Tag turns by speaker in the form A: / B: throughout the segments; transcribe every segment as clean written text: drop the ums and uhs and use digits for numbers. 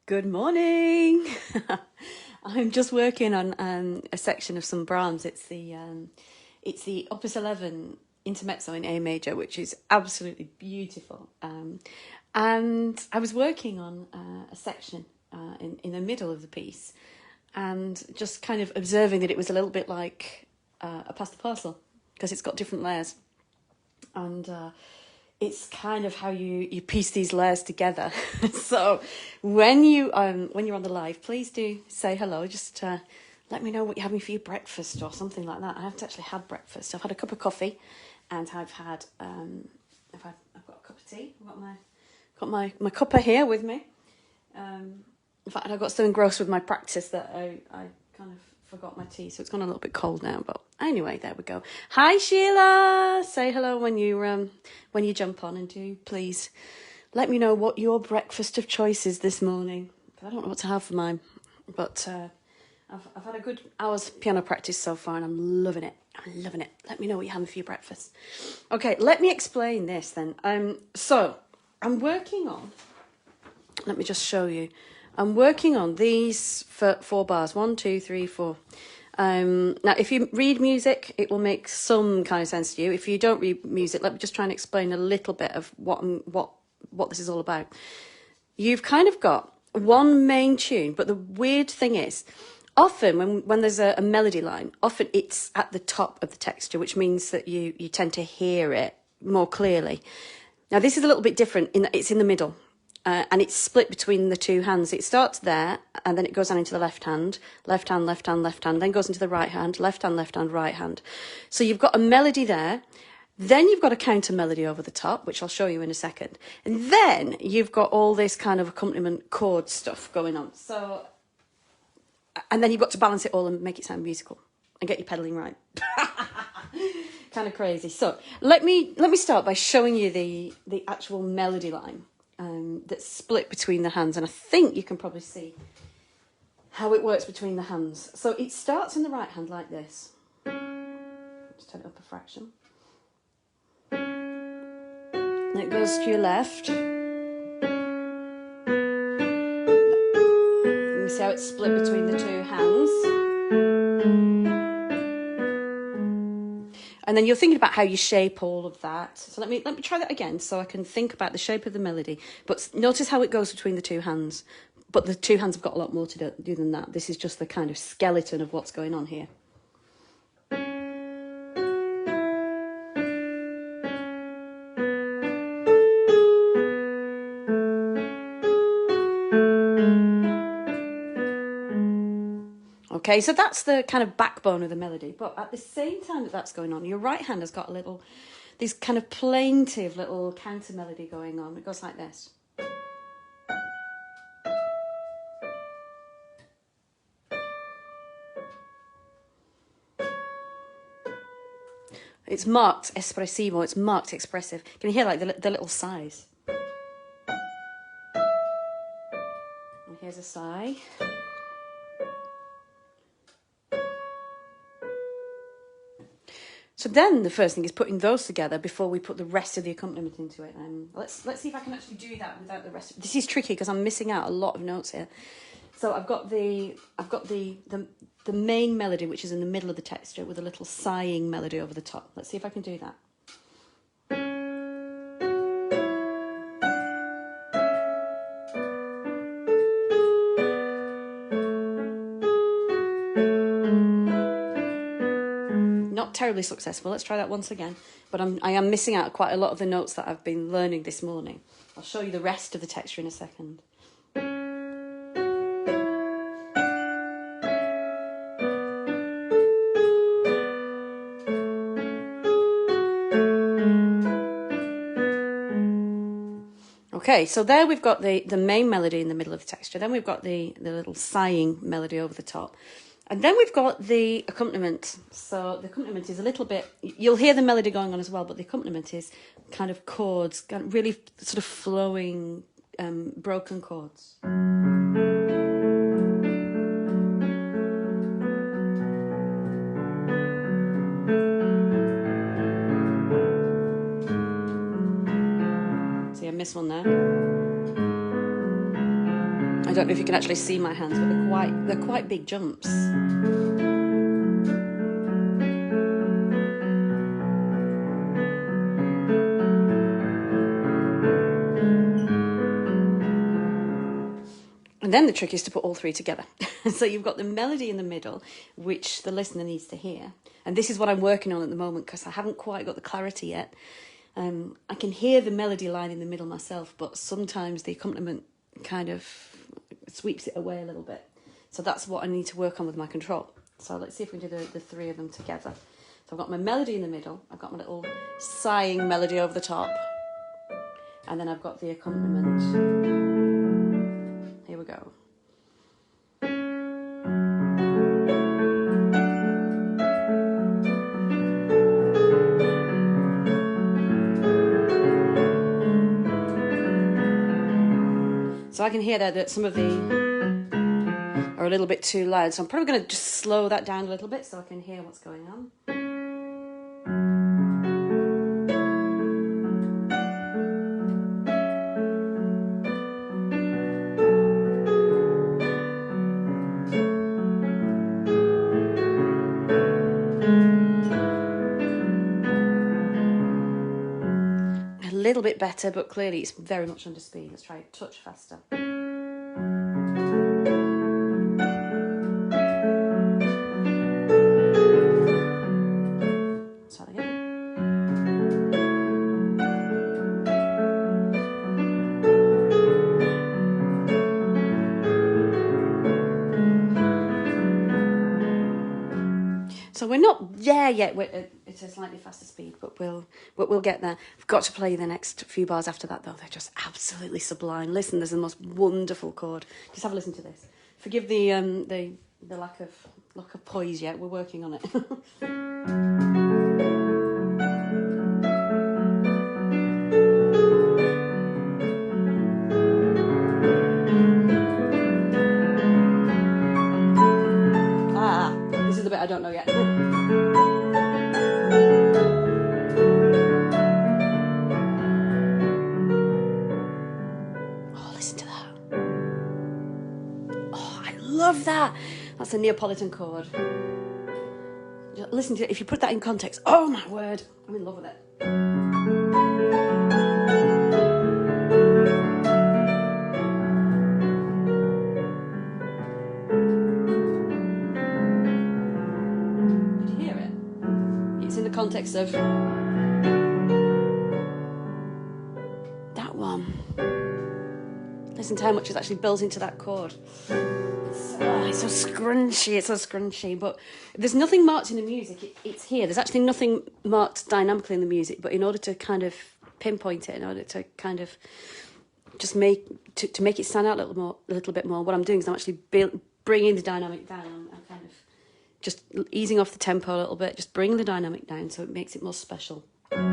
A: Good morning. I'm just working on a section of some Brahms. It's the Opus 11 Intermezzo in A major, which is absolutely beautiful. And I was working on a section in the middle of the piece, and just kind of observing that it was a little bit like a Pass The Parcel, because it's got different layers, and it's kind of how you piece these layers together. So when you're on the live, please do say hello. Just let me know what you're having for your breakfast or something like that. I haven't actually had breakfast. I've had a cup of coffee, and I've got a cup of tea. I've got my cuppa here with me. In fact, I got so engrossed with my practice that I kind of forgot my tea, so it's gone a little bit cold now. But anyway, there we go. Hi, Sheila. Say hello when you jump on, and do please let me know what your breakfast of choice is this morning. I don't know what to have for mine, but I've had a good hour's piano practice so far, and I'm loving it. Let me know what you're having for your breakfast. Okay, let me explain this then. So I'm working on. Let me just show you. I'm working on these for 4 bars. 1, 2, 3, 4. Now, if you read music, it will make some kind of sense to you. If you don't read music, let me just try and explain a little bit of what this is all about. You've kind of got one main tune, but the weird thing is, often when there's a melody line, often it's at the top of the texture, which means that you tend to hear it more clearly. Now, this is a little bit different in that it's in the middle. And it's split between the 2 hands. It starts there, and then it goes on into the left hand, left hand, left hand, left hand, then goes into the right hand, right hand. So you've got a melody there. Then you've got a counter melody over the top, which I'll show you in a second. And then you've got all this kind of accompaniment chord stuff going on. So, and then you've got to balance it all and make it sound musical and get your pedaling right. Kind of crazy. So let me start by showing you the actual melody line. That's split between the hands, and I think you can probably see how it works between the hands. So it starts in the right hand like this. Just turn it up a fraction. And it goes to your left. You see how it's split between the 2 hands. And then you're thinking about how you shape all of that. So let me try that again, so I can think about the shape of the melody. But notice how it goes between the 2 hands. But the 2 hands have got a lot more to do than that. This is just the kind of skeleton of what's going on here. Okay, so that's the kind of backbone of the melody. But at the same time that that's going on, your right hand has got this kind of plaintive little counter melody going on. It goes like this. It's marked espressivo, it's marked expressive. Can you hear like the little sighs? And here's a sigh. So then the first thing is putting those together before we put the rest of the accompaniment into it. Let's see if I can actually do that without the rest. This is tricky because I'm missing out a lot of notes here. So I've got the main melody, which is in the middle of the texture, with a little sighing melody over the top. Let's see if I can do that. Not terribly successful. Let's try that once again. But I am missing out quite a lot of the notes that I've been learning this morning. I'll show you the rest of the texture in a second. Okay, so there we've got the main melody in the middle of the texture. Then we've got the little sighing melody over the top. And then we've got the accompaniment. So the accompaniment is a little bit, you'll hear the melody going on as well, but the accompaniment is kind of chords, really sort of flowing, broken chords. See, I missed one there. I don't know if you can actually see my hands, but they're quite big jumps. And then the trick is to put all three together. So you've got the melody in the middle, which the listener needs to hear. And this is what I'm working on at the moment because I haven't quite got the clarity yet. I can hear the melody line in the middle myself, but sometimes the accompaniment kind of sweeps it away a little bit. So that's what I need to work on with my control. So let's see if we can do the three of them together. So I've got my melody in the middle. I've got my little sighing melody over the top. And then I've got the accompaniment. Here we go. So I can hear that some of the are a little bit too loud. So I'm probably going to just slow that down a little bit so I can hear what's going on. A little bit better, but clearly it's very much under speed. Let's try a touch faster. Start again. So we're not there yet. It's a slightly faster speed, but we'll get there. I've got to play the next few bars after that, though. They're just absolutely sublime. Listen, there's the most wonderful chord. Just have a listen to this. Forgive the lack of poise yet. We're working on it. This is the bit I don't know yet. Oh, listen to that. Oh, I love that. That's a Neapolitan chord. Listen to it. If you put that in context, oh my word, I'm in love with it. Context of that one. Listen to how much is actually built into that chord. It's so scrunchy, but there's nothing marked in the music. It's here. There's actually nothing marked dynamically in the music, but in order to kind of pinpoint it, in order to kind of just make it stand out a little bit more, what I'm doing is I'm actually bringing the dynamic down. I'm kind of just easing off the tempo a little bit, just bring the dynamic down so it makes it more special. Here.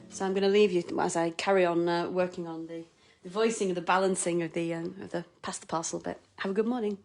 A: So I'm going to leave you as I carry on working on the voicing and the balancing of the Pass the Parcel bit. Have a good morning.